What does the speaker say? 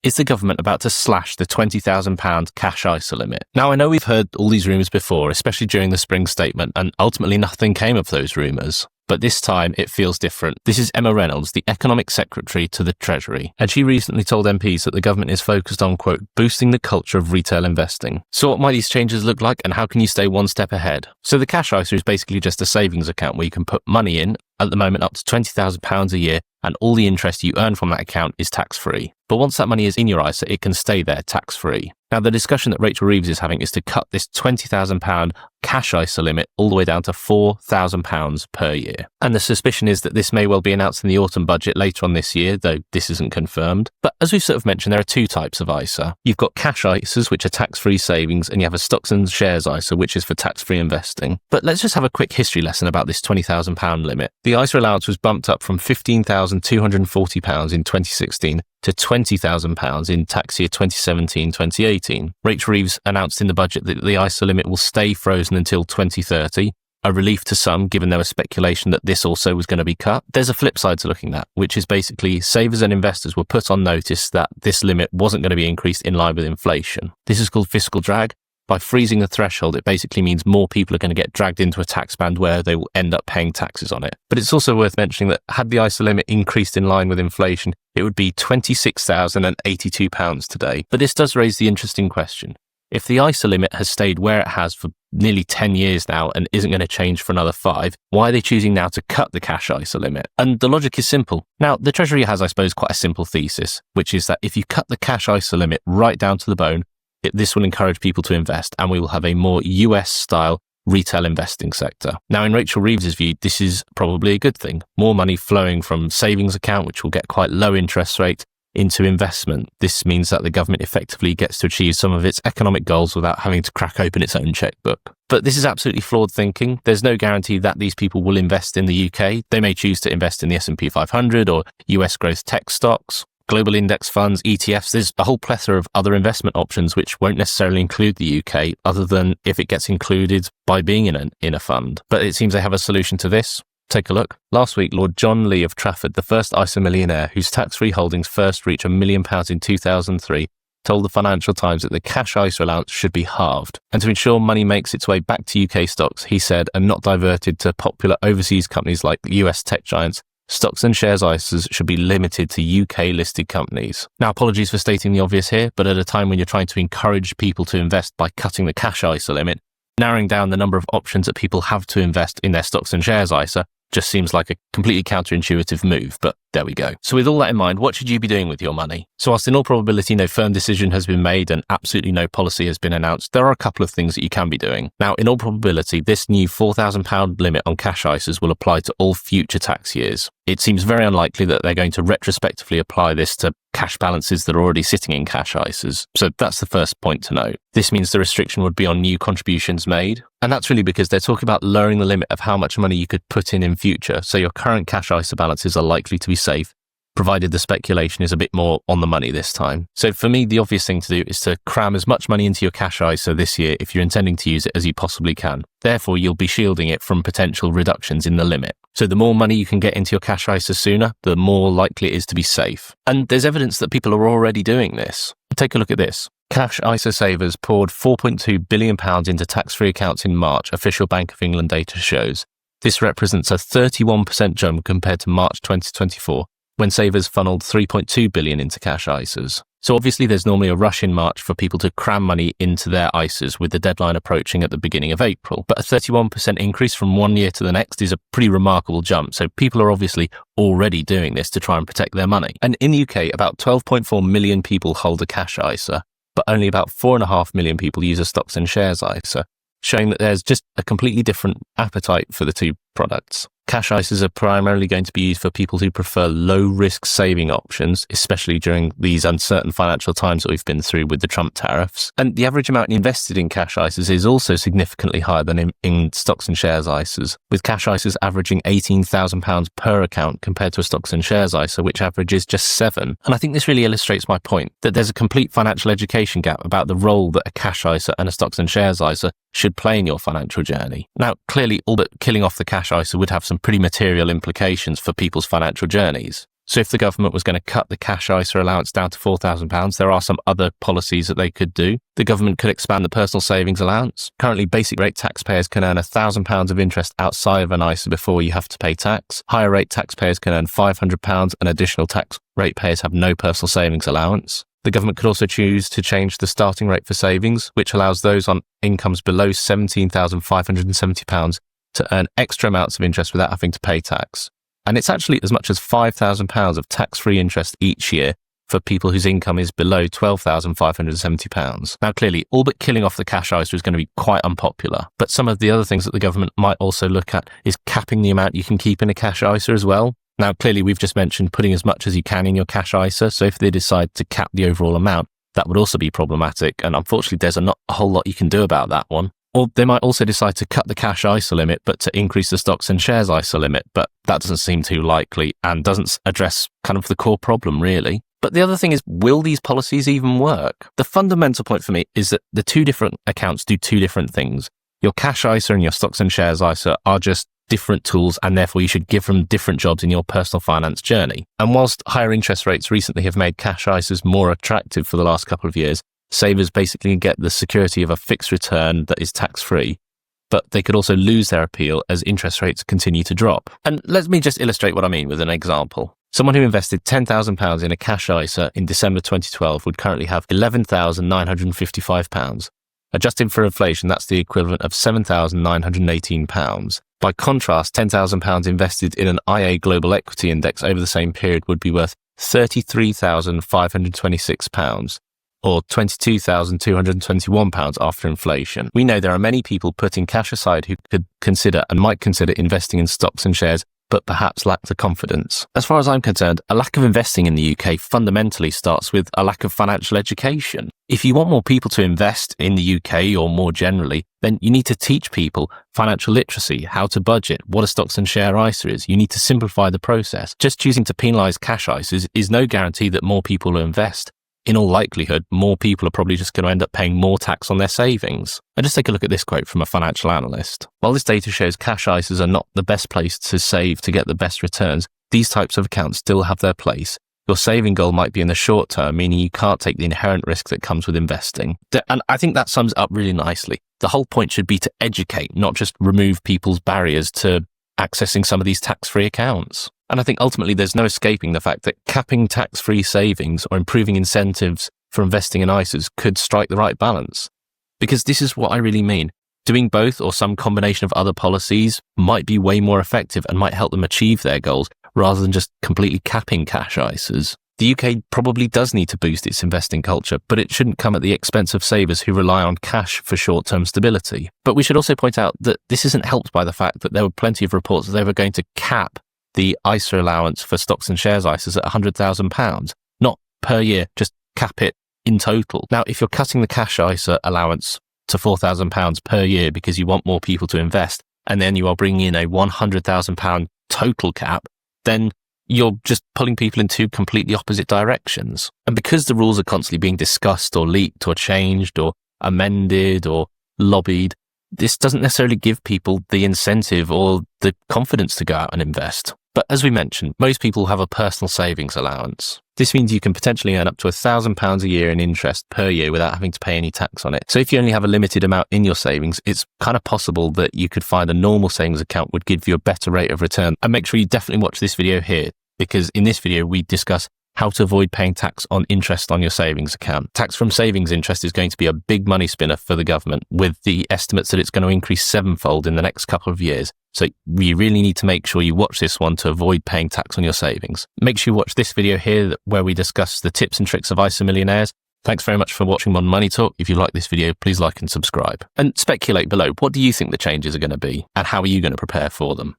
Is the government about to slash the £20,000 cash ISA limit? Now, I know we've heard all these rumours before, especially during the spring statement, and ultimately nothing came of those rumours. But this time it feels different. This is Emma Reynolds, the Economic Secretary to the Treasury, and she recently told MPs that the government is focused on, quote, boosting the culture of retail investing. So what might these changes look like, and how can you stay one step ahead? So the cash ISA is basically just a savings account where you can put money in, at the moment up to £20,000 a year, and all the interest you earn from that account is tax-free. But once that money is in your ISA, it can stay there tax-free. Now, the discussion that Rachel Reeves is having is to cut this £20,000 cash ISA limit all the way down to £4,000 per year. And the suspicion is that this may well be announced in the autumn budget later on this year, though this isn't confirmed. But as we've sort of mentioned, there are two types of ISA. You've got cash ISAs, which are tax-free savings, and you have a stocks and shares ISA, which is for tax-free investing. But let's just have a quick history lesson about this £20,000 limit. The ISA allowance was bumped up from £15,240 in 2016 to £20,000 in tax year 2017-2018. Rachel Reeves announced in the budget that the ISA limit will stay frozen until 2030, a relief to some given there was speculation that this also was going to be cut. There's a flip side to looking at, which is basically savers and investors were put on notice that this limit wasn't going to be increased in line with inflation. This is called fiscal drag. By freezing the threshold, it basically means more people are going to get dragged into a tax band where they will end up paying taxes on it. But it's also worth mentioning that had the ISA limit increased in line with inflation, it would be £26,082 today. But this does raise the interesting question. If the ISA limit has stayed where it has for nearly 10 years now and isn't going to change for another 5, why are they choosing now to cut the cash ISA limit? And the logic is simple. Now, the Treasury has, I suppose, quite a simple thesis, which is that if you cut the cash ISA limit right down to the bone, this will encourage people to invest, and we will have a more US-style retail investing sector. Now, in Rachel Reeves' view, this is probably a good thing. More money flowing from savings account, which will get quite low interest rate, into investment. This means that the government effectively gets to achieve some of its economic goals without having to crack open its own checkbook. But this is absolutely flawed thinking. There's no guarantee that these people will invest in the UK. They may choose to invest in the S&P 500 or US growth tech stocks, global index funds, ETFs. There's a whole plethora of other investment options which won't necessarily include the UK, other than if it gets included by being in a fund. But it seems they have a solution to this. Take a look. Last week, Lord John Lee of Trafford, the first ISA millionaire whose tax-free holdings first reached £1 million in 2003, told the Financial Times that the cash ISA allowance should be halved. And to ensure money makes its way back to UK stocks, he said, and not diverted to popular overseas companies like US tech giants, stocks and shares ISAs should be limited to UK-listed companies. Now, apologies for stating the obvious here, but at a time when you're trying to encourage people to invest by cutting the cash ISA limit, narrowing down the number of options that people have to invest in their stocks and shares ISA just seems like a completely counterintuitive move, but there we go. So with all that in mind, what should you be doing with your money? So whilst in all probability no firm decision has been made and absolutely no policy has been announced, there are a couple of things that you can be doing. Now, in all probability, this new £4,000 limit on cash ISAs will apply to all future tax years. It seems very unlikely that they're going to retrospectively apply this to cash balances that are already sitting in cash ISAs. So that's the first point to note. This means the restriction would be on new contributions made. And that's really because they're talking about lowering the limit of how much money you could put in future. So your current cash ISA balances are likely to be safe, provided the speculation is a bit more on the money this time. So for me, the obvious thing to do is to cram as much money into your cash ISA this year if you're intending to use it as you possibly can. Therefore, you'll be shielding it from potential reductions in the limit. So the more money you can get into your cash ISA sooner, the more likely it is to be safe. And there's evidence that people are already doing this. Take a look at this. Cash ISA savers poured £4.2 billion into tax-free accounts in March, official Bank of England data shows. This represents a 31% jump compared to March 2024, when savers funneled $3.2 billion into cash ISAs. So obviously there's normally a rush in March for people to cram money into their ISAs with the deadline approaching at the beginning of April. But a 31% increase from one year to the next is a pretty remarkable jump. So people are obviously already doing this to try and protect their money. And in the UK, about 12.4 million people hold a cash ISA, but only about 4.5 million people use a stocks and shares ISA, showing that there's just a completely different appetite for the two products. Cash ISAs are primarily going to be used for people who prefer low-risk saving options, especially during these uncertain financial times that we've been through with the Trump tariffs. And the average amount invested in cash ISAs is also significantly higher than in stocks and shares ISAs, with cash ISAs averaging £18,000 per account compared to a stocks and shares ISA, which averages just £7,000. And I think this really illustrates my point, that there's a complete financial education gap about the role that a cash ISA and a stocks and shares ISA should play in your financial journey. Now, clearly, all but killing off the cash ISA would have some pretty material implications for people's financial journeys. So if the government was going to cut the cash ISA allowance down to £4,000, there are some other policies that they could do. The government could expand the personal savings allowance. Currently, basic rate taxpayers can earn £1,000 of interest outside of an ISA before you have to pay tax. Higher rate taxpayers can earn £500 and additional tax rate payers have no personal savings allowance. The government could also choose to change the starting rate for savings, which allows those on incomes below £17,570 to earn extra amounts of interest without having to pay tax. And it's actually as much as £5,000 of tax-free interest each year for people whose income is below £12,570. Now, clearly, all but killing off the cash ISA is going to be quite unpopular. But some of the other things that the government might also look at is capping the amount you can keep in a cash ISA as well. Now, clearly, we've just mentioned putting as much as you can in your cash ISA. So if they decide to cap the overall amount, that would also be problematic. And unfortunately, there's not a whole lot you can do about that one. Or they might also decide to cut the cash ISA limit, but to increase the stocks and shares ISA limit. But that doesn't seem too likely and doesn't address kind of the core problem, really. But the other thing is, will these policies even work? The fundamental point for me is that the two different accounts do two different things. Your cash ISA and your stocks and shares ISA are just different tools, and therefore you should give them different jobs in your personal finance journey. And whilst higher interest rates recently have made cash ISAs more attractive for the last couple of years, savers basically get the security of a fixed return that is tax-free, but they could also lose their appeal as interest rates continue to drop. And let me just illustrate what I mean with an example. Someone who invested £10,000 in a cash ISA in December 2012 would currently have £11,955. Adjusted for inflation, that's the equivalent of £7,918. By contrast, £10,000 invested in an IA Global Equity Index over the same period would be worth £33,526. or £22,221 after inflation. We know there are many people putting cash aside who could consider and might consider investing in stocks and shares, but perhaps lack the confidence. As far as I'm concerned, a lack of investing in the UK fundamentally starts with a lack of financial education. If you want more people to invest in the UK or more generally, then you need to teach people financial literacy, how to budget, what a stocks and share ISA is. You need to simplify the process. Just choosing to penalise cash ISAs is no guarantee that more people will invest. In all likelihood, more people are probably just going to end up paying more tax on their savings. And just take a look at this quote from a financial analyst. While this data shows cash ISAs are not the best place to save to get the best returns, these types of accounts still have their place. Your saving goal might be in the short term, meaning you can't take the inherent risk that comes with investing. And I think that sums it up really nicely. The whole point should be to educate, not just remove people's barriers to accessing some of these tax-free accounts. And I think ultimately there's no escaping the fact that capping tax-free savings or improving incentives for investing in ISAs could strike the right balance. Because this is what I really mean. Doing both or some combination of other policies might be way more effective and might help them achieve their goals rather than just completely capping cash ISAs. The UK probably does need to boost its investing culture, but it shouldn't come at the expense of savers who rely on cash for short-term stability. But we should also point out that this isn't helped by the fact that there were plenty of reports that they were going to cap the ISA allowance for stocks and shares ISAs at £100,000, not per year, just cap it in total. Now, if you're cutting the cash ISA allowance to £4,000 per year because you want more people to invest, and then you are bringing in a £100,000 total cap, then you're just pulling people in two completely opposite directions. And because the rules are constantly being discussed or leaked or changed or amended or lobbied, this doesn't necessarily give people the incentive or the confidence to go out and invest. But as we mentioned, most people have a personal savings allowance. This means you can potentially earn up to £1,000 a year in interest per year without having to pay any tax on it. So if you only have a limited amount in your savings, it's kind of possible that you could find a normal savings account would give you a better rate of return. And make sure you definitely watch this video here, because in this video, we discuss how to avoid paying tax on interest on your savings account. Tax from savings interest is going to be a big money spinner for the government, with the estimates that it's going to increase sevenfold in the next couple of years. So you really need to make sure you watch this one to avoid paying tax on your savings. Make sure you watch this video here where we discuss the tips and tricks of ISA millionaires. Thanks very much for watching Modern Money Talk. If you like this video, please like and subscribe. And speculate below, what do you think the changes are going to be and how are you going to prepare for them?